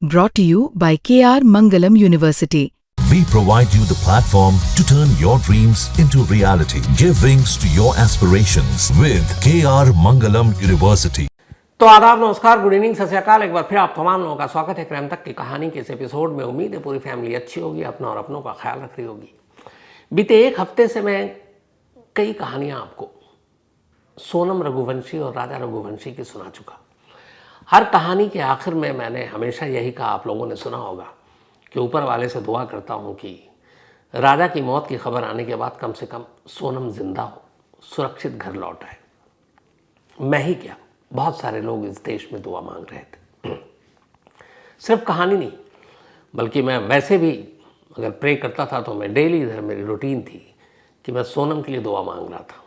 Brought to you by KR Mangalam University. We provide you the platform to turn your dreams into reality. Give wings to your aspirations with KR Mangalam University. तो आदाब, नमस्कार, good evening, सत श्री अकाल। एक बार फिर आप तमाम लोगों का स्वागत है क्राइम तक की कहानी के इस एपिसोड में। उम्मीद है पूरी फैमिली अच्छी होगी, अपना और अपनों का ख्याल रख रही होगी। बीते एक हफ्ते से मैं कई कहानियां आपको सोनम रघुवंशी और राजा रघुवंशी की सुना चुका। हर कहानी के आखिर में मैंने हमेशा यही कहा, आप लोगों ने सुना होगा, कि ऊपर वाले से दुआ करता हूँ कि राजा की मौत की खबर आने के बाद कम से कम सोनम जिंदा हो, सुरक्षित घर लौट आए। मैं ही क्या, बहुत सारे लोग इस देश में दुआ मांग रहे थे। सिर्फ कहानी नहीं, बल्कि मैं वैसे भी अगर प्रे करता था तो मैं डेली, इधर मेरी रूटीन थी कि मैं सोनम के लिए दुआ मांग रहा था।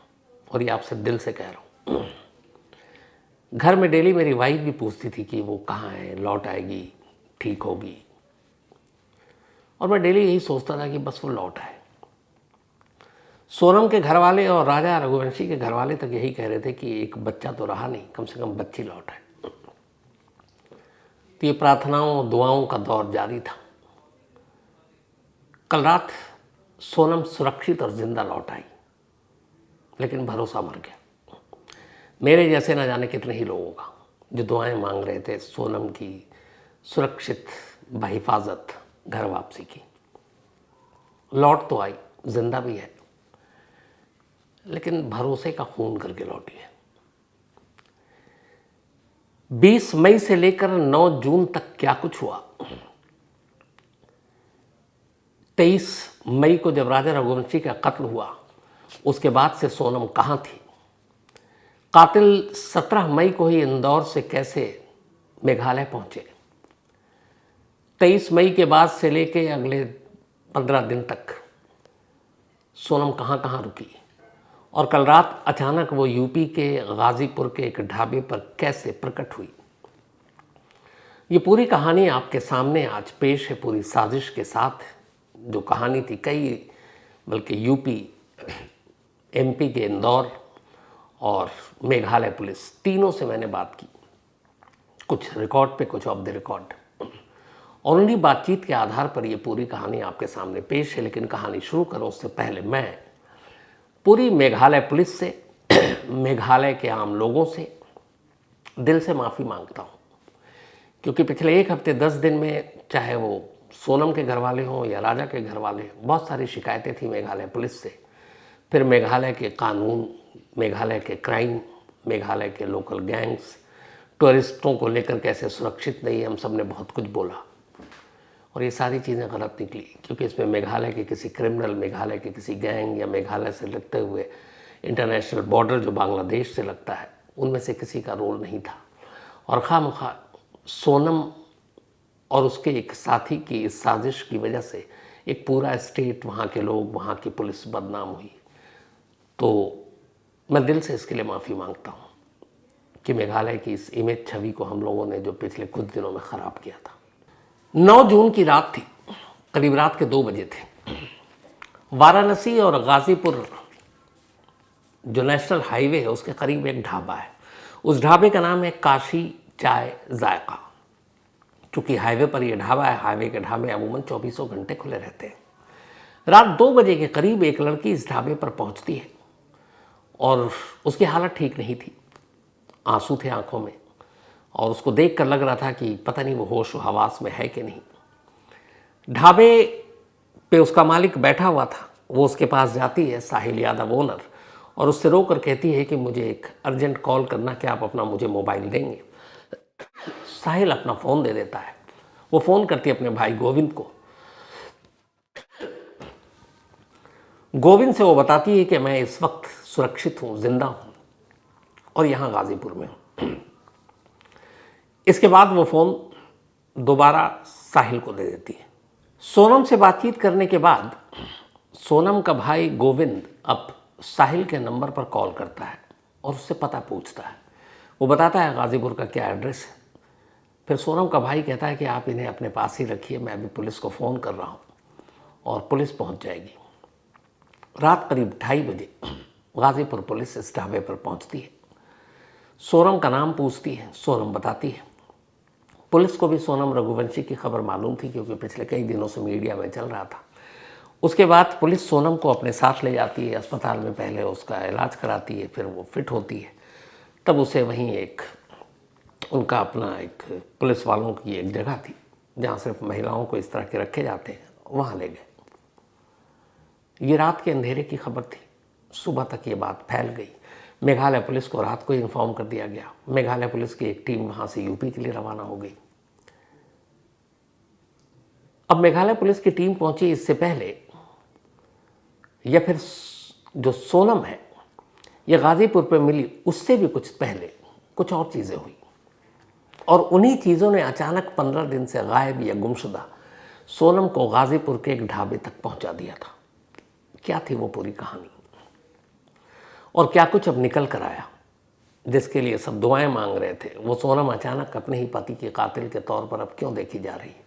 और ये आपसे दिल से कह रहा हूँ। घर में डेली मेरी वाइफ भी पूछती थी कि वो कहाँ है, लौट आएगी, ठीक होगी। और मैं डेली यही सोचता था कि बस वो लौट आए। सोनम के घर वाले और राजा रघुवंशी के घर वाले तक यही कह रहे थे कि एक बच्चा तो रहा नहीं, कम से कम बच्ची लौट आए। तो ये प्रार्थनाओं, दुआओं का दौर जारी था। कल रात सोनम सुरक्षित और जिंदा लौट आई, लेकिन भरोसा मर गया। मेरे जैसे न जाने कितने ही लोगों का, जो दुआएं मांग रहे थे सोनम की सुरक्षित बहिफाजत घर वापसी की। लौट तो आई, जिंदा भी है, लेकिन भरोसे का खून करके लौटी है। 20 मई से लेकर 9 जून तक क्या कुछ हुआ। 23 मई को जब राजा रघुवंशी का कत्ल हुआ, उसके बाद से सोनम कहाँ थी। कातिल 17 मई को ही इंदौर से कैसे मेघालय पहुंचे। 23 मई के बाद से लेके अगले 15 दिन तक सोनम कहाँ कहाँ रुकी। और कल रात अचानक वो यूपी के गाजीपुर के एक ढाबे पर कैसे प्रकट हुई। ये पूरी कहानी आपके सामने आज पेश है, पूरी साजिश के साथ। जो कहानी थी कई, बल्कि यूपी, एमपी के इंदौर और मेघालय पुलिस, तीनों से मैंने बात की, कुछ रिकॉर्ड पे, कुछ ऑफ द रिकॉर्ड। और उन्हीं बातचीत के आधार पर ये पूरी कहानी आपके सामने पेश है। लेकिन कहानी शुरू करूं उससे पहले मैं पूरी मेघालय पुलिस से, मेघालय के आम लोगों से दिल से माफ़ी मांगता हूँ। क्योंकि पिछले एक हफ्ते 10 दिन में, चाहे वो सोनम के घर वाले हों या राजा के घर वाले, बहुत सारी शिकायतें थी मेघालय पुलिस से। फिर मेघालय के कानून, मेघालय के क्राइम, मेघालय के लोकल गैंग्स, टूरिस्टों को लेकर कैसे सुरक्षित नहीं है, हम सब ने बहुत कुछ बोला। और ये सारी चीज़ें गलत निकली, क्योंकि इसमें मेघालय के किसी क्रिमिनल, मेघालय के किसी गैंग या मेघालय से लगते हुए इंटरनेशनल बॉर्डर जो बांग्लादेश से लगता है, उनमें से किसी का रोल नहीं था। और खामखा सोनम और उसके एक साथी की इस साजिश की वजह से एक पूरा स्टेट, वहाँ के लोग, वहाँ की पुलिस बदनाम हुई। तो मैं दिल से इसके लिए माफ़ी मांगता हूँ कि मेघालय की इस इमेज, छवि को हम लोगों ने जो पिछले कुछ दिनों में ख़राब किया था। 9 जून की रात थी, करीब रात के 2 बजे थे। वाराणसी और गाजीपुर जो नेशनल हाईवे है, उसके करीब एक ढाबा है। उस ढाबे का नाम है काशी चाय जायका। क्योंकि हाईवे पर यह ढाबा है, हाईवे के ढाबे अमूमन 24 घंटे खुले रहते हैं। रात 2 बजे के करीब एक लड़की इस ढाबे पर पहुंचती है और उसकी हालत ठीक नहीं थी, आंसू थे आंखों में, और उसको देखकर लग रहा था कि पता नहीं वो होश हवास में है कि नहीं। ढाबे पे उसका मालिक बैठा हुआ था, वो उसके पास जाती है, साहिल यादव ओनर, और उससे रोकर कहती है कि मुझे एक अर्जेंट कॉल करना, क्या आप अपना मुझे मोबाइल देंगे। साहिल अपना फ़ोन दे देता है। वो फ़ोन करती है अपने भाई गोविंद को। गोविंद से वो बताती है कि मैं इस वक्त सुरक्षित हूँ, जिंदा हूँ और यहाँ गाजीपुर में हूँ। इसके बाद वो फ़ोन दोबारा साहिल को दे देती है। सोनम से बातचीत करने के बाद सोनम का भाई गोविंद अब साहिल के नंबर पर कॉल करता है और उससे पता पूछता है। वो बताता है गाजीपुर का क्या एड्रेस है। फिर सोनम का भाई कहता है कि आप इन्हें अपने पास ही रखिए, मैं अभी पुलिस को फ़ोन कर रहा हूँ, और पुलिस पहुँच जाएगी। रात करीब 2:30 बजे गाजीपुर पुलिस इस ढाबे पर पहुँचती है। सोनम का नाम पूछती है, सोनम बताती है। पुलिस को भी सोनम रघुवंशी की खबर मालूम थी, क्योंकि पिछले कई दिनों से मीडिया में चल रहा था। उसके बाद पुलिस सोनम को अपने साथ ले जाती है अस्पताल में, पहले उसका इलाज कराती है, फिर वो फिट होती है, तब उसे वहीं एक उनका अपना एक पुलिस वालों की एक जगह थी जहाँ सिर्फ महिलाओं को इस तरह के रखे जाते हैं, वहाँ ले गए। ये रात के अंधेरे की खबर थी। सुबह तक ये बात फैल गई। मेघालय पुलिस को रात को ही इन्फॉर्म कर दिया गया। मेघालय पुलिस की एक टीम वहाँ से यूपी के लिए रवाना हो गई। अब मेघालय पुलिस की टीम पहुंची इससे पहले, या फिर जो सोनम है ये गाजीपुर पे मिली उससे भी कुछ पहले कुछ और चीज़ें हुई, और उन्हीं चीज़ों ने अचानक 15 दिन से गायब या गुमशुदा सोनम को गाजीपुर के एक ढाबे तक पहुंचा दिया था। क्या थी वो पूरी कहानी, और क्या कुछ अब निकल कर आया जिसके लिए सब दुआएं मांग रहे थे? वो सोनम अचानक अपने ही पति के कातिल के तौर पर अब क्यों देखी जा रही है?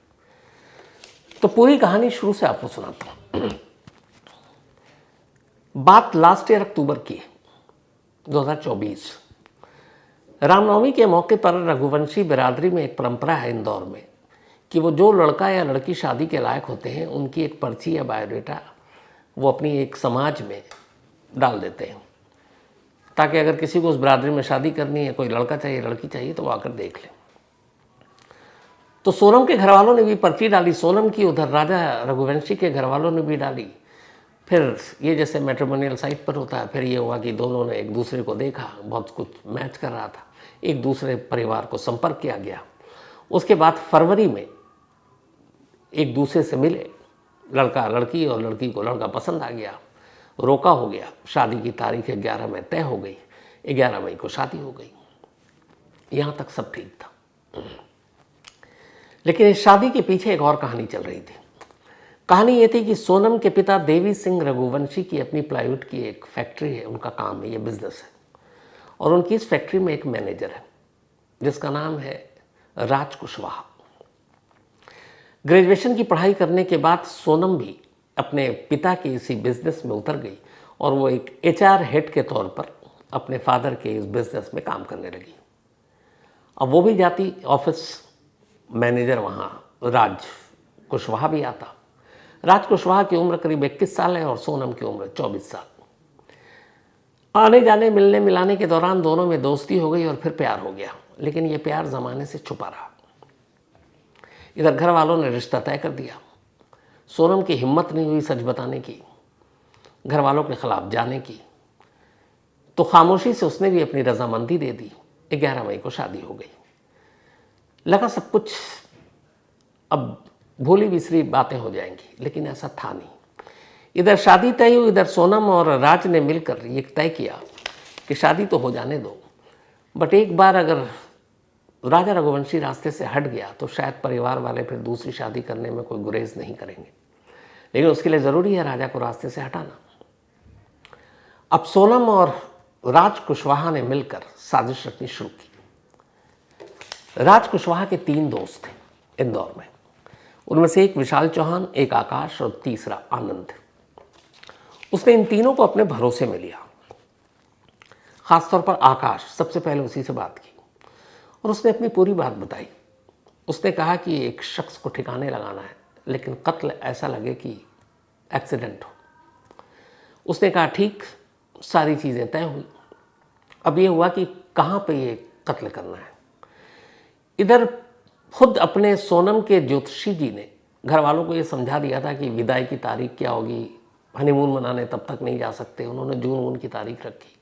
तो पूरी कहानी शुरू से आपको सुनाता हूं। बात लास्ट ईयर अक्टूबर की है, 2024। रामनवमी के मौके पर रघुवंशी बिरादरी में एक परंपरा है इंदौर में कि वो जो लड़का या लड़की शादी के लायक होते हैं उनकी एक पर्ची या बायोडेटा वो अपनी एक समाज में डाल देते हैं, ताकि अगर किसी को उस बिरादरी में शादी करनी है, कोई लड़का चाहिए लड़की चाहिए, तो वो आकर देख ले। तो सोनम के घर वालों ने भी पर्ची डाली सोनम की, उधर राजा रघुवंशी के घर वालों ने भी डाली। फिर ये जैसे मैट्रिमोनियल साइट पर होता है, फिर ये हुआ कि दोनों ने एक दूसरे को देखा, बहुत कुछ मैच कर रहा था, एक दूसरे परिवार को संपर्क किया गया। उसके बाद फरवरी में एक दूसरे से मिले लड़का लड़की, और लड़की को लड़का पसंद आ गया, रोका हो गया। शादी की तारीख 11 में तय हो गई, 11 मई को शादी हो गई। यहाँ तक सब ठीक था, लेकिन इस शादी के पीछे एक और कहानी चल रही थी। कहानी ये थी कि सोनम के पिता देवी सिंह रघुवंशी की अपनी प्लाईवुड की एक फैक्ट्री है, उनका काम है, ये बिजनेस है, और उनकी इस फैक्ट्री में एक मैनेजर है जिसका नाम है राज कुशवाहा। ग्रेजुएशन की पढ़ाई करने के बाद सोनम भी अपने पिता के इसी बिजनेस में उतर गई, और वो एक HR हेड के तौर पर अपने फादर के इस बिजनेस में काम करने लगी। अब वो भी जाती ऑफिस, मैनेजर वहाँ राज कुशवाहा भी आता। राज कुशवाहा की उम्र करीब 21 साल है और सोनम की उम्र 24 साल। आने जाने मिलने मिलाने के दौरान दोनों में दोस्ती हो गई और फिर प्यार हो गया, लेकिन ये प्यार ज़माने से छुपा रहा। इधर घर वालों ने रिश्ता तय कर दिया। सोनम की हिम्मत नहीं हुई सच बताने की, घर वालों के खिलाफ जाने की, तो खामोशी से उसने भी अपनी रजामंदी दे दी। 11 मई को शादी हो गई। लगा सब कुछ अब भूली बिसरी बातें हो जाएंगी, लेकिन ऐसा था नहीं। इधर शादी तय हुई, इधर सोनम और राज ने मिलकर ये तय किया कि शादी तो हो जाने दो, बट एक बार अगर राजा रघुवंशी रास्ते से हट गया तो शायद परिवार वाले फिर दूसरी शादी करने में कोई गुरेज नहीं करेंगे, लेकिन उसके लिए ज़रूरी है राजा को रास्ते से हटाना। अब सोनम और राज कुशवाहा ने मिलकर साजिश रचनी शुरू की। राज कुशवाहा के 3 दोस्त थे इंदौर में, उनमें से एक विशाल चौहान, एक आकाश और तीसरा आनंद। उसने इन तीनों को अपने भरोसे में लिया। खासतौर पर आकाश, सबसे पहले उसी से बात की और उसने अपनी पूरी बात बताई। उसने कहा कि एक शख्स को ठिकाने लगाना है, लेकिन कत्ल ऐसा लगे कि एक्सीडेंट हो। उसने कहा ठीक, सारी चीज़ें तय हुई। अब ये हुआ कि कहाँ पे ये कत्ल करना है। इधर खुद अपने सोनम के ज्योतिषी जी ने घर वालों को ये समझा दिया था कि विदाई की तारीख क्या होगी, हनीमून मनाने तब तक नहीं जा सकते। उन्होंने जून की तारीख रखी।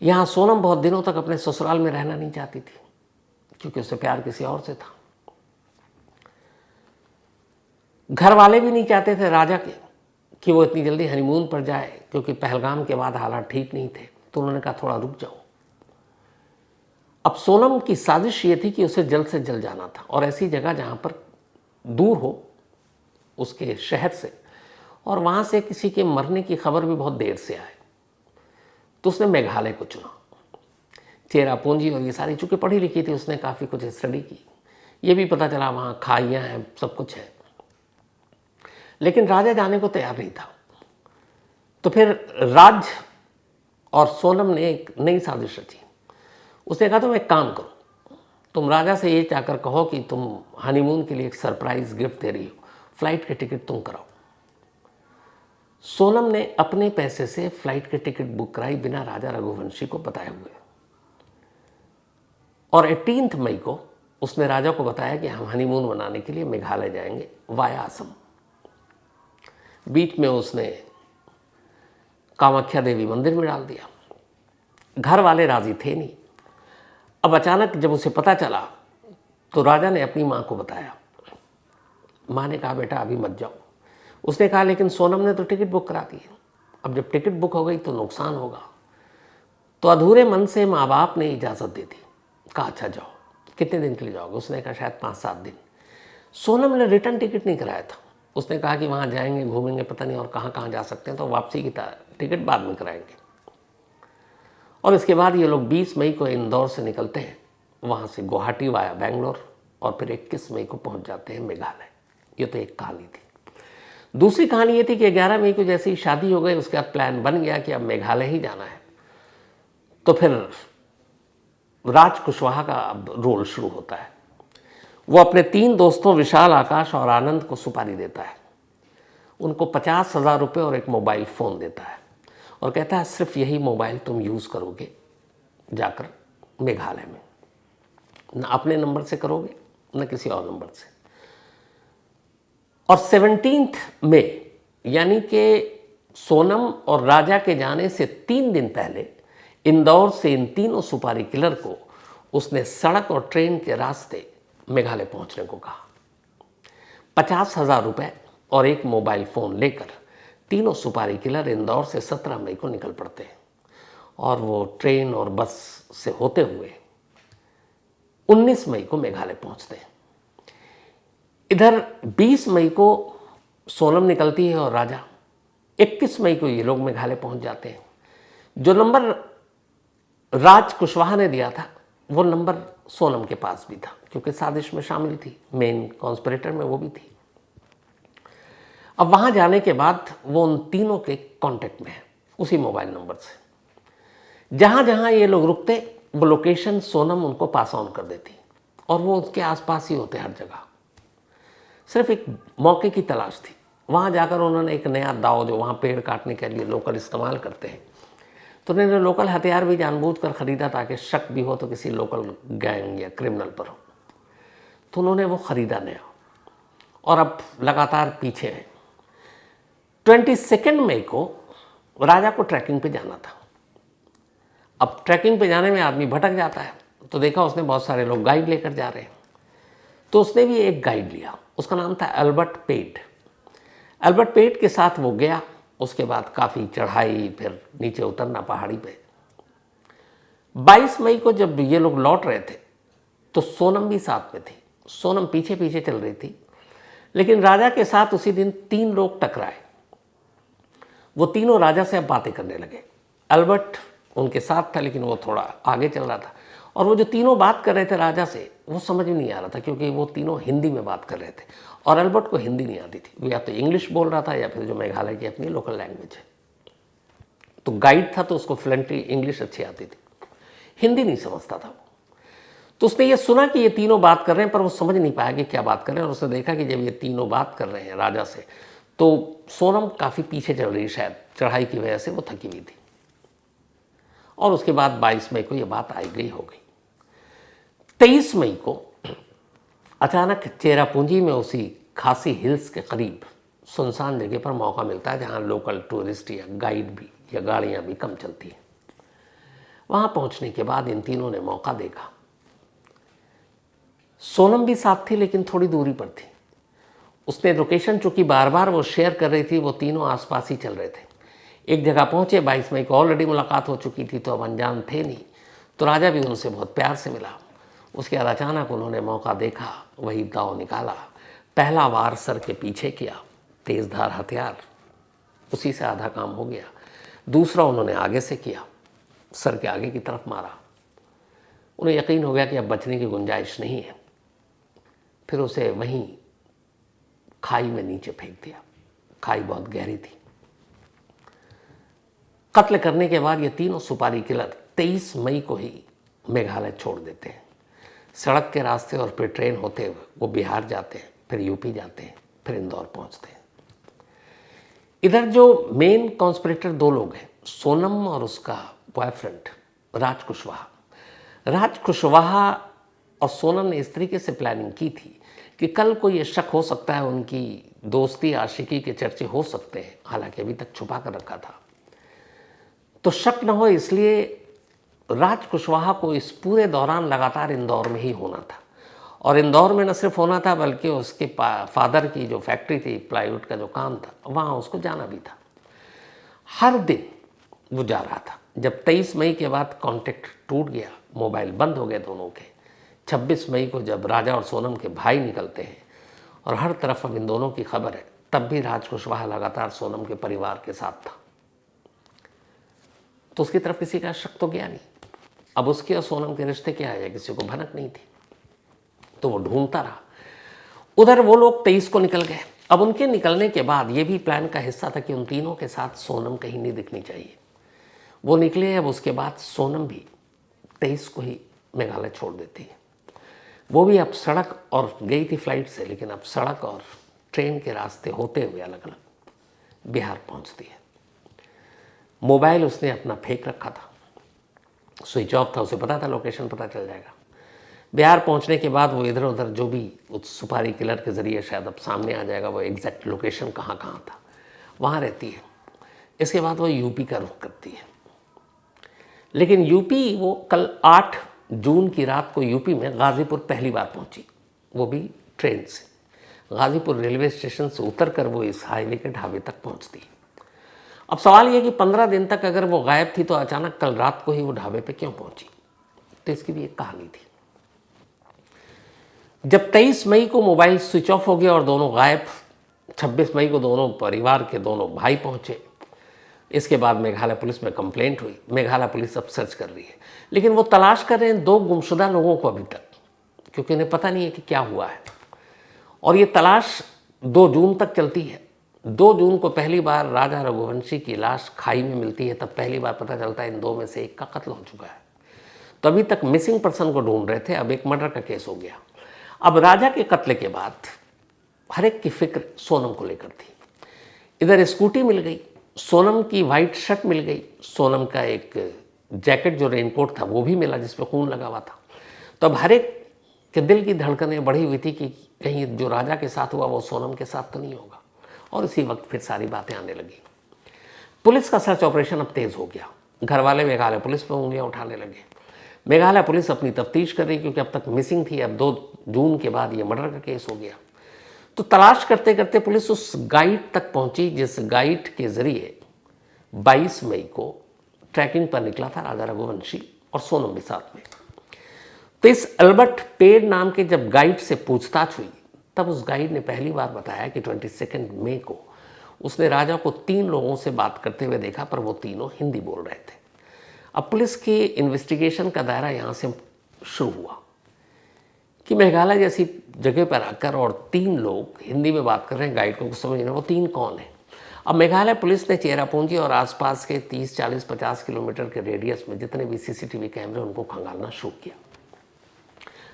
यहाँ सोनम बहुत दिनों तक अपने ससुराल में रहना नहीं चाहती थी, क्योंकि उसे प्यार किसी और से था। घर वाले भी नहीं चाहते थे राजा के कि वो इतनी जल्दी हनीमून पर जाए, क्योंकि पहलगाम के बाद हालात ठीक नहीं थे। तो उन्होंने कहा थोड़ा रुक जाओ। अब सोनम की साजिश ये थी कि उसे जल्द से जल्द जाना था, और ऐसी जगह जहाँ पर दूर हो उसके शहर से, और वहाँ से किसी के मरने की खबर भी बहुत देर से आए। तो उसने मेघालय को चुना। चेरापूंजी और ये सारी, चूँकि पढ़ी लिखी थी, उसने काफ़ी कुछ स्टडी की। ये भी पता चला वहाँ खाइयाँ हैं, सब कुछ है। लेकिन राजा जाने को तैयार नहीं था। तो फिर राज और सोनम ने एक नई साजिश रची। उसने कहा तुम एक काम करो, तुम राजा से ये चाहकर कहो कि तुम हनीमून के लिए एक सरप्राइज गिफ्ट दे रही हो, फ्लाइट के टिकट तुम कराओ। सोनम ने अपने पैसे से फ्लाइट के टिकट बुक कराई बिना राजा रघुवंशी को बताए हुए, और 18 मई को उसने राजा को बताया कि हम हनीमून मनाने के लिए मेघालय जाएंगे वाया असम। बीच में उसने कामाख्या देवी मंदिर में डाल दिया। घर वाले राजी थे नहीं। अब अचानक जब उसे पता चला तो राजा ने अपनी माँ को बताया। माँ ने कहा बेटा अभी मत जाओ। उसने कहा लेकिन सोनम ने तो टिकट बुक करा दी है, अब जब टिकट बुक हो गई तो नुकसान होगा। तो अधूरे मन से माँ बाप ने इजाज़त दे दी। कहा अच्छा जाओ। कितने दिन के लिए जाओगे? उसने कहा शायद 5-7 दिन। सोनम ने रिटर्न टिकट नहीं कराया था। उसने कहा कि वहाँ जाएंगे घूमेंगे पता नहीं और कहाँ कहाँ जा सकते हैं, तो वापसी की टिकट बाद में कराएंगे। और इसके बाद ये लोग 20 मई को इंदौर से निकलते हैं, वहाँ से गुवाहाटी वाया बेंगलोर, और फिर 21 मई को पहुँच जाते हैं मेघालय। ये तो एक कहानी थी। दूसरी कहानी ये थी कि 11 मई को जैसे ही शादी हो गई उसके बाद प्लान बन गया कि अब मेघालय ही जाना है। तो फिर राज कुशवाहा का अब रोल शुरू होता है। वो अपने 3 दोस्तों विशाल, आकाश और आनंद को सुपारी देता है। उनको 50,000 रुपये और एक मोबाइल फ़ोन देता है और कहता है सिर्फ यही मोबाइल तुम यूज़ करोगे जाकर मेघालय में, न अपने नंबर से करोगे न किसी और नंबर से। और 17 मई यानी कि सोनम और राजा के जाने से 3 दिन पहले इंदौर से इन तीनों सुपारी किलर को उसने सड़क और ट्रेन के रास्ते मेघालय पहुंचने को कहा। 50,000 रुपये और एक मोबाइल फ़ोन लेकर तीनों सुपारी किलर इंदौर से 17 मई को निकल पड़ते हैं और वो ट्रेन और बस से होते हुए 19 मई को मेघालय पहुंचते हैं। इधर 20 मई को सोनम निकलती है और राजा, 21 मई को ये लोग मेघालय पहुंच जाते हैं। जो नंबर राज कुशवाहा ने दिया था वो नंबर सोनम के पास भी था, क्योंकि साजिश में शामिल थी, मेन कॉन्स्पिरेटर में वो भी थी। अब वहाँ जाने के बाद वो उन तीनों के कांटेक्ट में है उसी मोबाइल नंबर से। जहाँ जहाँ ये लोग रुकते वो लोकेशन सोनम उनको पास ऑन कर देती और वो उसके आसपास ही होते हर जगह। सिर्फ एक मौके की तलाश थी। वहाँ जाकर उन्होंने एक नया दाव, जो वहाँ पेड़ काटने के लिए लोकल इस्तेमाल करते हैं, तो उन्होंने लोकल हथियार भी जानबूझकर ख़रीदा ताकि शक भी हो तो किसी लोकल गैंग या क्रिमिनल पर हो। तो उन्होंने वो ख़रीदा नया और अब लगातार पीछे है। 22 मई को राजा को ट्रैकिंग पे जाना था। अब ट्रैकिंग पे जाने में आदमी भटक जाता है, तो देखा उसने बहुत सारे लोग गाइड लेकर जा रहे हैं, तो उसने भी एक गाइड लिया। उसका नाम था एल्बर्ट पेट। एल्बर्ट पेट के साथ वो गया। उसके बाद काफ़ी चढ़ाई, फिर नीचे उतरना पहाड़ी पे। 22 मई को जब ये लोग लौट रहे थे तो सोनम भी साथ में थी। सोनम पीछे पीछे चल रही थी, लेकिन राजा के साथ उसी दिन 3 लोग टकराए। वो तीनों राजा से अब बातें करने लगे। एल्बर्ट उनके साथ था, लेकिन वो थोड़ा आगे चल रहा था, और वो जो तीनों बात कर रहे थे राजा से वो समझ में नहीं आ रहा था, क्योंकि वो तीनों हिंदी में बात कर रहे थे और एल्बर्ट को हिंदी नहीं आती थी। वो या तो इंग्लिश बोल रहा था या फिर जो मेघालय की अपनी लोकल लैंग्वेज है। तो गाइड था तो उसको फ्लुएंटली इंग्लिश अच्छी आती थी, हिंदी नहीं समझता था वो। तो उसने ये सुना कि ये तीनों बात कर रहे हैं, पर वो समझ नहीं पाया कि क्या बात कर रहे हैं। और उसने देखा कि जब ये तीनों बात कर रहे हैं राजा से, तो सोनम काफ़ी पीछे चल रही है, शायद चढ़ाई की वजह से वो थकी हुई थी। और उसके बाद 22 मई को ये बात आई गई हो गई। 23 मई को अचानक चेरापूंजी में उसी खासी हिल्स के करीब सुनसान जगह पर मौका मिलता है, जहाँ लोकल टूरिस्ट या गाइड भी या गाड़ियाँ भी कम चलती हैं। वहाँ पहुँचने के बाद इन तीनों ने मौका देखा। सोनम भी साथ थी, लेकिन थोड़ी दूरी पर थी। उसने लोकेशन चूँकि बार बार वो शेयर कर रही थी, वो तीनों आसपास ही चल रहे थे। एक जगह पहुँचे, 22 मई को ऑलरेडी मुलाकात हो चुकी थी, तो अब अनजान थे नहीं। तो राजा भी उनसे बहुत प्यार से मिला। उसके बाद अचानक उन्होंने मौका देखा, वही दाव निकाला। पहला वार सर के पीछे किया, तेज़धार हथियार, उसी से आधा काम हो गया। दूसरा उन्होंने आगे से किया, सर के आगे की तरफ मारा। उन्हें यकीन हो गया कि अब बचने की गुंजाइश नहीं है। फिर उसे वहीं खाई में नीचे फेंक दिया। खाई बहुत गहरी थी। कत्ल करने के बाद ये तीनों सुपारी किलर 23 मई को ही मेघालय छोड़ देते हैं। सड़क के रास्ते और फिर ट्रेन होते हुए वो बिहार जाते हैं, फिर यूपी जाते हैं, फिर इंदौर पहुंचते हैं। इधर जो मेन कॉन्स्पिरेटर दो लोग हैं, सोनम और उसका बॉयफ्रेंड राज कुशवाहा। राज कुशवाहा और सोनम ने इस तरीके से प्लानिंग की थी कि कल को ये शक हो सकता है, उनकी दोस्ती आशिकी के चर्चे हो सकते हैं, हालांकि अभी तक छुपा कर रखा था, तो शक न हो इसलिए राज कुशवाहा को इस पूरे दौरान लगातार इंदौर में ही होना था। और इंदौर में न सिर्फ होना था बल्कि उसके फादर की जो फैक्ट्री थी, प्लाईवुड का जो काम था, वहाँ उसको जाना भी था। हर दिन वो जा रहा था। जब 23 मई के बाद कांटेक्ट टूट गया, मोबाइल बंद हो गए दोनों के, 26 मई को जब राजा और सोनम के भाई निकलते हैं और हर तरफ अब इन दोनों की खबर है, तब भी राज कुशवाहा लगातार सोनम के परिवार के साथ था। तो उसकी तरफ किसी का शक तो गया नहीं। अब उसके और सोनम के रिश्ते क्या है, किसी को भनक नहीं थी, तो वो ढूंढता रहा। उधर वो लोग 23 को निकल गए। अब उनके निकलने के बाद ये भी प्लान का हिस्सा था कि उन तीनों के साथ सोनम कहीं नहीं दिखनी चाहिए। वो निकले। अब उसके बाद सोनम भी 23 को ही मेघालय छोड़ देती है। वो भी अब सड़क, और गई थी फ्लाइट से, लेकिन अब सड़क और ट्रेन के रास्ते होते हुए अलग अलग बिहार पहुंचती है। मोबाइल उसने अपना फेंक रखा था, स्विच ऑफ था, उसे पता था लोकेशन पता चल जाएगा। बिहार पहुंचने के बाद वो इधर उधर जो भी उस सुपारी किलर के ज़रिए शायद अब सामने आ जाएगा वो एग्जैक्ट लोकेशन कहाँ कहाँ था, वहाँ रहती है। इसके बाद वो यूपी का रुख करती है। लेकिन यूपी वो कल 8 जून की रात को यूपी में गाज़ीपुर पहली बार पहुंची, वो भी ट्रेन से। गाज़ीपुर रेलवे स्टेशन से उतरकर वो इस हाईवे के ढाबे तक पहुंचती है। अब सवाल ये कि 15 दिन तक अगर वो गायब थी तो अचानक कल रात को ही वो ढाबे पे क्यों पहुंची? तो इसकी भी एक कहानी थी। जब 23 मई को मोबाइल स्विच ऑफ हो गया और दोनों गायब, 26 मई को दोनों परिवार के दोनों भाई पहुंचे। इसके बाद मेघालय पुलिस में कंप्लेंट हुई। मेघालय पुलिस अब सर्च कर रही है, लेकिन वो तलाश कर रहे हैं 2 गुमशुदा लोगों को अभी तक, क्योंकि इन्हें पता नहीं है कि क्या हुआ है। और ये तलाश 2 जून तक चलती है। 2 जून को पहली बार राजा रघुवंशी की लाश खाई में मिलती है। तब पहली बार पता चलता है इन 2 में से एक का कत्ल हो चुका है। तो अभी तक मिसिंग पर्सन को ढूंढ रहे थे, अब एक मर्डर का केस हो गया। अब राजा के कत्ल के बाद हर एक की फिक्र सोनम को लेकर थी। इधर स्कूटी मिल गई, सोनम की वाइट शर्ट मिल गई, सोनम का एक जैकेट जो रेनकोट था वो भी मिला जिसपे खून लगा हुआ था। तो अब हर एक के दिल की धड़कनें बढ़ी हुई थी कि कहीं जो राजा के साथ हुआ वो सोनम के साथ तो नहीं होगा। और इसी वक्त फिर सारी बातें आने लगी। पुलिस का सर्च ऑपरेशन अब तेज हो गया। घर वाले मेघालय पुलिस पर उंगलियां उठाने लगे। मेघालय पुलिस अपनी तफ्तीश कर रही, क्योंकि अब तक मिसिंग थी। अब 2 जून के बाद ये मर्डर का केस हो गया। तो तलाश करते करते पुलिस उस गाइड तक पहुंची जिस गाइड के जरिए 22 मई को ट्रैकिंग पर निकला था राजा रघुवंशी और सोनम भी साथ में। तो इस अल्बर्ट पेड नाम के जब गाइड से पूछताछ हुई, तब उस गाइड ने पहली बार बताया कि 22 मई को उसने राजा को 3 लोगों से बात करते हुए देखा, पर वो तीनों हिंदी बोल रहे थे। अब पुलिस की इन्वेस्टिगेशन का दायरा यहाँ से शुरू हुआ कि मेघालय जैसी जगह पर आकर और 3 लोग हिंदी में बात कर रहे हैं, गाइड को कुछ समझ नहीं, वो 3 कौन है। अब मेघालय पुलिस ने चेरापूंजी और आसपास के 30, 40, 50 किलोमीटर के रेडियस में जितने भी सीसीटीवी कैमरे उनको खंगालना शुरू किया।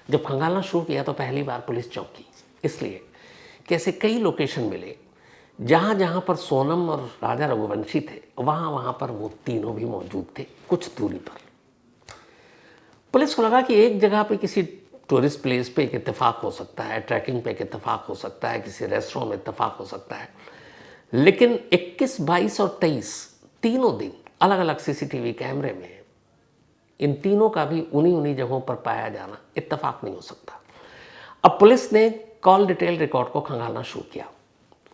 जब खंगालना शुरू किया तो पहली बार पुलिस चौंकी, इसलिए कि ऐसे कई लोकेशन मिले जहाँ जहाँ पर सोनम और राजा रघुवंशी थे, वहाँ पर वो तीनों भी मौजूद थे कुछ दूरी पर। पुलिस को लगा कि एक जगह पे किसी टूरिस्ट प्लेस पे एक इत्तेफाक हो सकता है, ट्रैकिंग पे एक इत्तेफाक हो सकता है, किसी रेस्टोरेंट में इत्तेफाक हो सकता है। लेकिन 21, 22 और 23 तीनों दिन अलग अलग सीसीटीवी कैमरे में इन तीनों का भी उन्हीं जगहों पर पाया जाना इत्तेफाक नहीं हो सकता। अब पुलिस ने कॉल डिटेल रिकॉर्ड को खंगालना शुरू किया,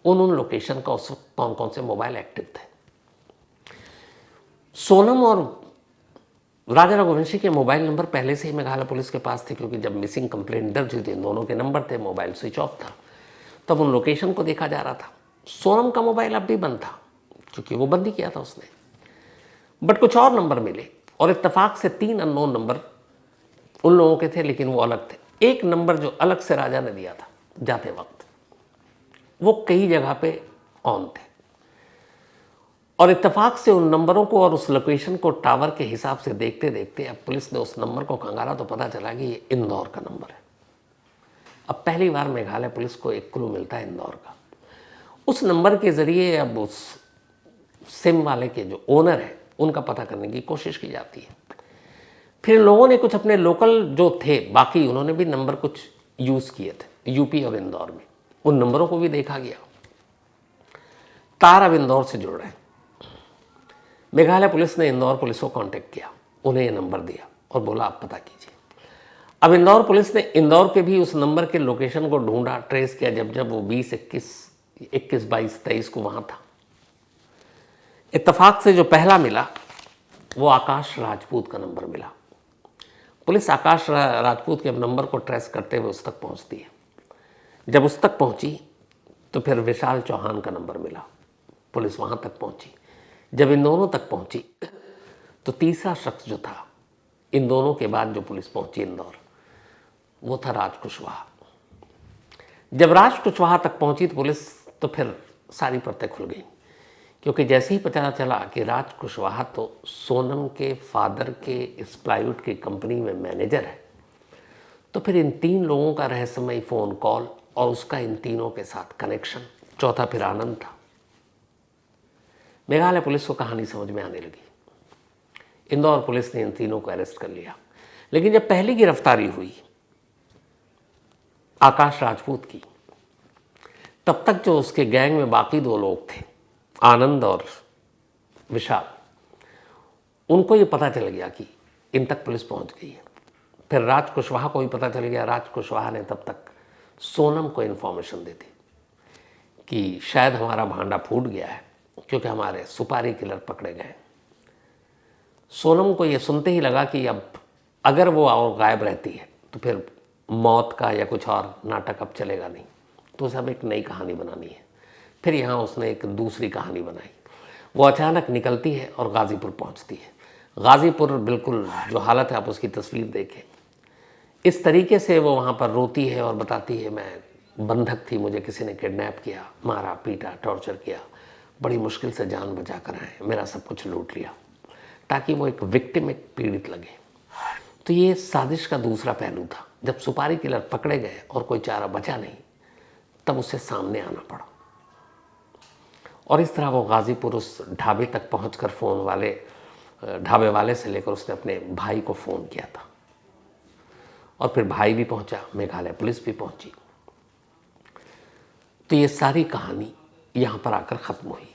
उन लोकेशन का उस वक्त कौन कौन से मोबाइल एक्टिव थे। सोनम और राजा रघुवंशी के मोबाइल नंबर पहले से ही मेघालय पुलिस के पास थे, क्योंकि जब मिसिंग कंप्लेंट दर्ज हुई थी इन दोनों के नंबर थे, मोबाइल स्विच ऑफ था, तब उन लोकेशन को देखा जा रहा था। सोनम का मोबाइल अब भी बंद था, क्योंकि वो बंद ही किया था उसने। बट कुछ और नंबर मिले और इत्तेफाक से 3 अननोन नंबर उन लोगों के थे, लेकिन वो अलग थे। एक नंबर जो अलग से राजा ने दिया था जाते वक्त, वो कई जगह पे ऑन थे। और इत्तेफाक से उन नंबरों को और उस लोकेशन को टावर के हिसाब से देखते देखते अब पुलिस ने उस नंबर को खंगाला तो पता चला कि ये इंदौर का नंबर है। अब पहली बार मेघालय पुलिस को एक क्लू मिलता है इंदौर का। उस नंबर के ज़रिए अब उस सिम वाले के जो ओनर है उनका पता करने की कोशिश की जाती है। फिर लोगों ने कुछ अपने लोकल जो थे बाकी उन्होंने भी नंबर कुछ यूज़ किए थे यूपी और इंदौर में, उन नंबरों को भी देखा गया। तार अब इंदौर से जुड़ रहे हैं। मेघालय पुलिस ने इंदौर पुलिस को कांटेक्ट किया, उन्हें ये नंबर दिया और बोला आप पता कीजिए। अब इंदौर पुलिस ने इंदौर के भी उस नंबर के लोकेशन को ढूंढा, ट्रेस किया, जब वो 20, 21, 22, 23 को वहाँ था। इत्तेफाक से जो पहला मिला वो आकाश राजपूत का नंबर मिला। पुलिस आकाश राजपूत के नंबर को ट्रेस करते हुए उस तक पहुँचती है। जब उस तक पहुँची तो फिर विशाल चौहान का नंबर मिला। पुलिस वहाँ तक पहुँची। जब इन दोनों तक पहुँची तो तीसरा शख्स जो था इन दोनों के बाद जो पुलिस पहुँची इंदौर, वो था राज कुशवाहा। जब राज कुशवाहा तक पहुँची तो पुलिस तो फिर सारी परतें खुल गई, क्योंकि जैसे ही पता चला कि राज कुशवाहा तो सोनम के फादर के इस प्लाईवुड की कंपनी में मैनेजर है, तो फिर इन 3 लोगों का रहस्यमयी फ़ोन कॉल और उसका इन तीनों के साथ कनेक्शन, चौथा फिर आनंद था। मेघालय पुलिस को कहानी समझ में आने लगी। इंदौर पुलिस ने इन तीनों को अरेस्ट कर लिया। लेकिन जब पहली गिरफ्तारी हुई आकाश राजपूत की, तब तक जो उसके गैंग में बाकी 2 लोग थे, आनंद और विशाल, उनको ये पता चल गया कि इन तक पुलिस पहुंच गई है। फिर राज कुशवाहा को भी पता चल गया। राज कुशवाहा ने तब तक सोनम को इन्फॉर्मेशन दे दी कि शायद हमारा भांडा फूट गया है, क्योंकि हमारे सुपारी किलर पकड़े गए। सोनम को ये सुनते ही लगा कि अब अगर वो और गायब रहती है तो फिर मौत का या कुछ और नाटक अब चलेगा नहीं, तो उसे अब एक नई कहानी बनानी है। फिर यहाँ उसने एक दूसरी कहानी बनाई। वो अचानक निकलती है और गाज़ीपुर पहुँचती है। गाज़ीपुर बिल्कुल जो हालत है आप उसकी तस्वीर देखें। इस तरीके से वो वहाँ पर रोती है और बताती है मैं बंधक थी, मुझे किसी ने किडनैप किया, मारा, पीटा, टॉर्चर किया, बड़ी मुश्किल से जान बचा कर आए, मेरा सब कुछ लूट लिया, ताकि वो एक विक्टिम, एक पीड़ित लगे। तो ये साजिश का दूसरा पहलू था। जब सुपारी किलर पकड़े गए और कोई चारा बचा नहीं, तब उसे सामने आना पड़ा। और इस तरह वो गाज़ीपुर उस ढाबे तक पहुंचकर ढाबे वाले से लेकर उसने अपने भाई को फ़ोन किया था। और फिर भाई भी पहुंचा, मेघालय पुलिस भी पहुंची। तो ये सारी कहानी यहाँ पर आकर ख़त्म हुई।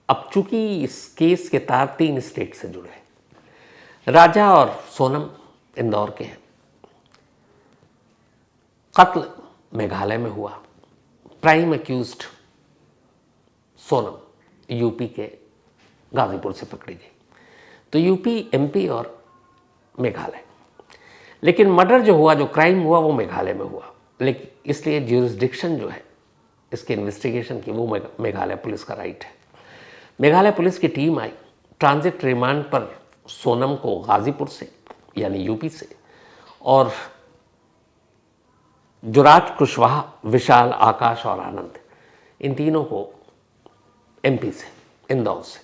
अब चूंकि इस केस के तार 3 स्टेट से जुड़े हैं। राजा और सोनम इंदौर के हैं। कत्ल मेघालय में हुआ। प्राइम एक्यूज्ड सोनम यूपी के गाज़ीपुर से पकड़ी गई। तो यूपी, एमपी और मेघालय। लेकिन मर्डर जो हुआ, जो क्राइम हुआ, वो मेघालय में हुआ। लेकिन इसलिए ज्यूरिसडिक्शन जो है इसके इन्वेस्टिगेशन की, वो मेघालय पुलिस का राइट है। मेघालय पुलिस की टीम आई। ट्रांजिट रिमांड पर सोनम को गाज़ीपुर से यानी यूपी से, और जो राज कुशवाहा, विशाल, आकाश और आनंद, इन तीनों को एमपी से, इंदौर से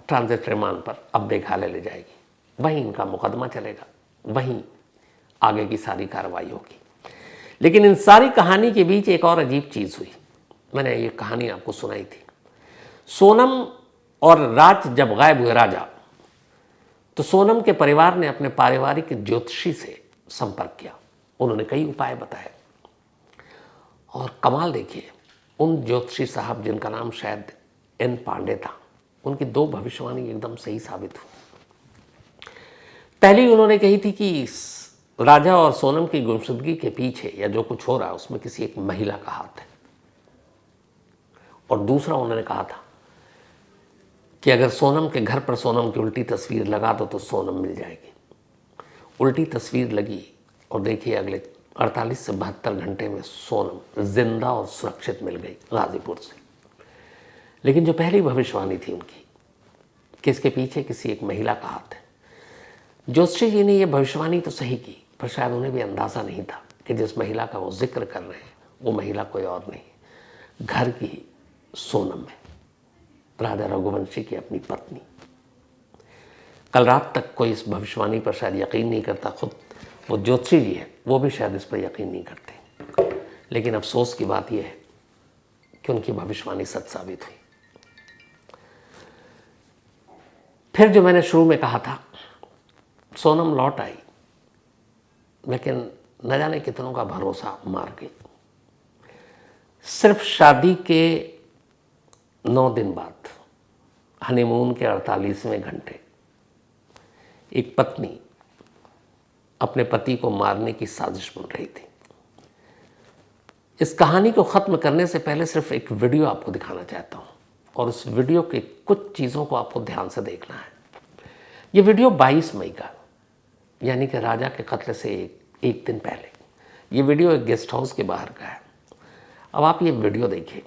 ट्रांजिट रिमांड पर अब मेघालय ले जाएगी। वहीं इनका मुकदमा चलेगा, वहीं आगे की सारी कार्रवाई होगी। लेकिन इन सारी कहानी के बीच एक और अजीब चीज़ हुई। मैंने ये कहानी आपको सुनाई थी। सोनम और राज जब गायब हुए, राजा, तो सोनम के परिवार ने अपने पारिवारिक ज्योतिषी से संपर्क किया। उन्होंने कई उपाय बताए और कमाल देखिए, उन ज्योतिषी साहब जिनका नाम शायद एन पांडे था, उनकी 2 भविष्यवाणी एकदम सही साबित हुई। पहली उन्होंने कही थी कि राजा और सोनम की गुमशुदगी के पीछे या जो कुछ हो रहा है उसमें किसी एक महिला का हाथ है। और दूसरा उन्होंने कहा था कि अगर सोनम के घर पर सोनम की उल्टी तस्वीर लगा दो तो सोनम मिल जाएगी। उल्टी तस्वीर लगी और देखिए अगले 48 से 72 घंटे में सोनम जिंदा और सुरक्षित मिल गई गाज़ीपुर से। लेकिन जो पहली भविष्यवाणी थी उनकी कि इसके पीछे किसी एक महिला का हाथ है, ज्योतिषी जी ने यह भविष्यवाणी तो सही की, पर शायद उन्हें भी अंदाज़ा नहीं था कि जिस महिला का वो जिक्र कर रहे हैं वो महिला कोई और नहीं, घर की सोनम है। राजा रघुवंशी की अपनी पत्नी। कल रात तक कोई इस भविष्यवाणी पर शायद यकीन नहीं करता, खुद वो ज्योतिषी जी है वो भी शायद इस पर यकीन नहीं करते, लेकिन अफसोस की बात यह है कि उनकी भविष्यवाणी सच साबित हुई। फिर जो मैंने शुरू में कहा था, सोनम लौट आई, लेकिन न जाने कितनों का भरोसा मार गई। सिर्फ शादी के 9 दिन बाद, हनीमून के 48वें घंटे, एक पत्नी अपने पति को मारने की साजिश बुन रही थी। इस कहानी को ख़त्म करने से पहले सिर्फ एक वीडियो आपको दिखाना चाहता हूँ, और उस वीडियो के कुछ चीज़ों को आपको ध्यान से देखना है। ये वीडियो 22 मई का, यानी कि राजा के कत्ल से एक दिन पहले, ये वीडियो एक गेस्ट हाउस के बाहर का है। अब आप ये वीडियो देखिए।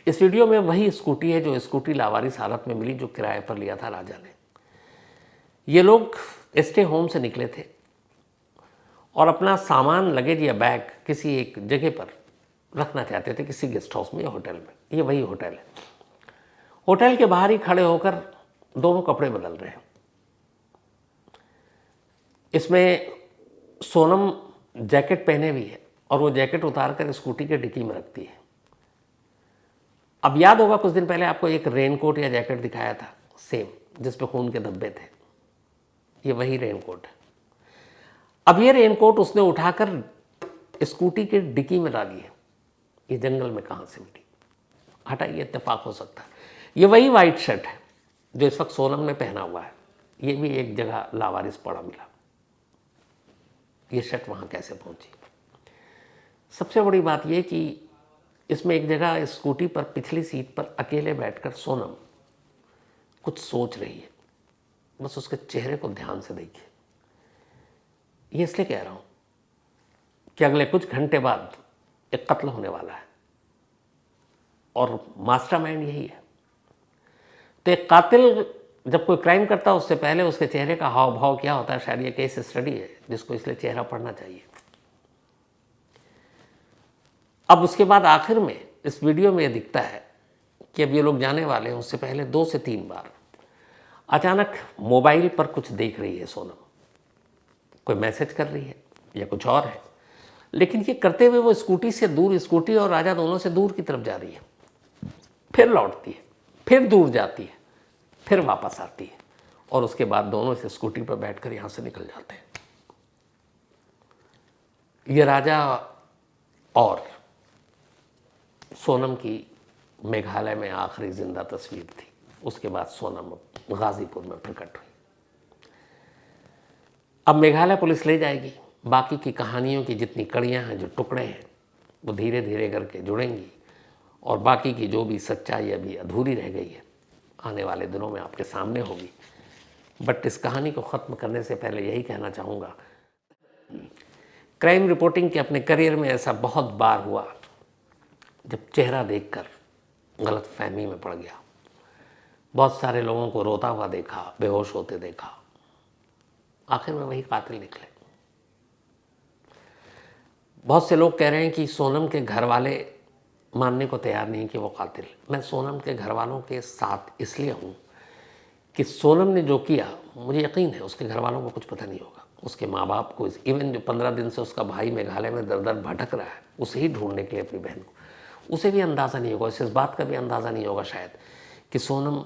इस वीडियो में वही स्कूटी है जो स्कूटी लावारिस हालत में मिली, जो किराए पर लिया था राजा ने। ये लोग स्टे होम से निकले थे और अपना सामान, लगेज या बैग किसी एक जगह पर रखना चाहते थे, किसी गेस्ट हाउस में या होटल में। ये वही होटल है। होटल के बाहर ही खड़े होकर दोनों कपड़े बदल रहे हैं। इसमें सोनम जैकेट पहने हुई है और वो जैकेट उतार कर स्कूटी के डिक्की में रखती है। अब याद होगा कुछ दिन पहले आपको एक रेनकोट या जैकेट दिखाया था सेम, जिस पे खून के धब्बे थे। ये वही रेनकोट है। अब ये रेनकोट उसने उठाकर स्कूटी के डिक्की में डाली है। ये जंगल में कहाँ से मिली? हटाइए, इत्तेफाक हो सकता है। ये वही वाइट शर्ट है जो इस वक्त सोनम ने पहना हुआ है। ये भी एक जगह लावारिस पड़ा मिला। ये शर्ट वहाँ कैसे पहुँची? सबसे बड़ी बात यह कि इसमें एक जगह स्कूटी पर पिछली सीट पर अकेले बैठकर सोनम कुछ सोच रही है। बस उसके चेहरे को ध्यान से देखिए। ये इसलिए कह रहा हूँ कि अगले कुछ घंटे बाद एक कत्ल होने वाला है और मास्टरमाइंड यही है। तो एक कातिल जब कोई क्राइम करता है, उससे पहले उसके चेहरे का हाव भाव क्या होता है, शायद ये केस स्टडी है जिसको इसलिए चेहरा पढ़ना चाहिए। अब उसके बाद आखिर में इस वीडियो में ये दिखता है कि अब ये लोग जाने वाले हैं। उससे पहले 2 से 3 बार अचानक मोबाइल पर कुछ देख रही है सोनम, कोई मैसेज कर रही है या कुछ और है, लेकिन ये करते हुए वो स्कूटी से दूर, स्कूटी और राजा दोनों से दूर की तरफ जा रही है। फिर लौटती है, फिर दूर जाती है, फिर वापस आती है, और उसके बाद दोनों इस स्कूटी पर बैठकर यहां से निकल जाते हैं। ये राजा और सोनम की मेघालय में आखिरी जिंदा तस्वीर थी। उसके बाद सोनम गाजीपुर में प्रकट हुई। अब मेघालय पुलिस ले जाएगी। बाकी की कहानियों की जितनी कड़ियां हैं, जो टुकड़े हैं, वो धीरे धीरे करके जुड़ेंगी, और बाकी की जो भी सच्चाई अभी अधूरी रह गई है आने वाले दिनों में आपके सामने होगी। बट इस कहानी को ख़त्म करने से पहले यही कहना चाहूँगा, क्राइम रिपोर्टिंग के अपने करियर में ऐसा बहुत बार हुआ जब चेहरा देखकर गलत फहमी में पड़ गया। बहुत सारे लोगों को रोता हुआ देखा, बेहोश होते देखा, आखिर में वही कातिल निकले। बहुत से लोग कह रहे हैं कि सोनम के घर वाले मानने को तैयार नहीं कि वो कातिल। मैं सोनम के घर वालों के साथ इसलिए हूँ कि सोनम ने जो किया, मुझे यकीन है उसके घर वालों को कुछ पता नहीं होगा। उसके माँ बाप को, इवन जो 15 दिन से उसका भाई मेघालय में दर दर भटक रहा है उसे ही ढूंढने के लिए अपनी बहन को, उसे भी अंदाज़ा नहीं होगा, उसे इस बात का भी अंदाज़ा नहीं होगा शायद कि सोनम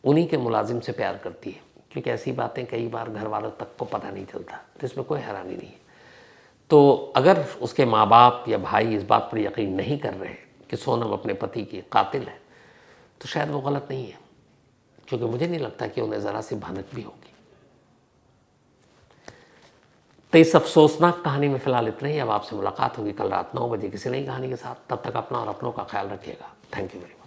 उन्हीं के मुलाजिम से प्यार करती है, क्योंकि ऐसी बातें कई बार घर वालों तक को पता नहीं चलता, तो इसमें कोई हैरानी नहीं है। तो अगर उसके माँ बाप या भाई इस बात पर यकीन नहीं कर रहे कि सोनम अपने पति की कातिल है, तो शायद वो गलत नहीं है, क्योंकि मुझे नहीं लगता कि उन्हें ज़रा सी भनक भी होगी। तो इस अफसोसनाक कहानी में फ़िलहाल इतना ही। अब आपसे मुलाकात होगी कल रात 9 बजे किसी नई कहानी के साथ। तब तक अपना और अपनों का ख्याल रखिएगा। Thank you very much.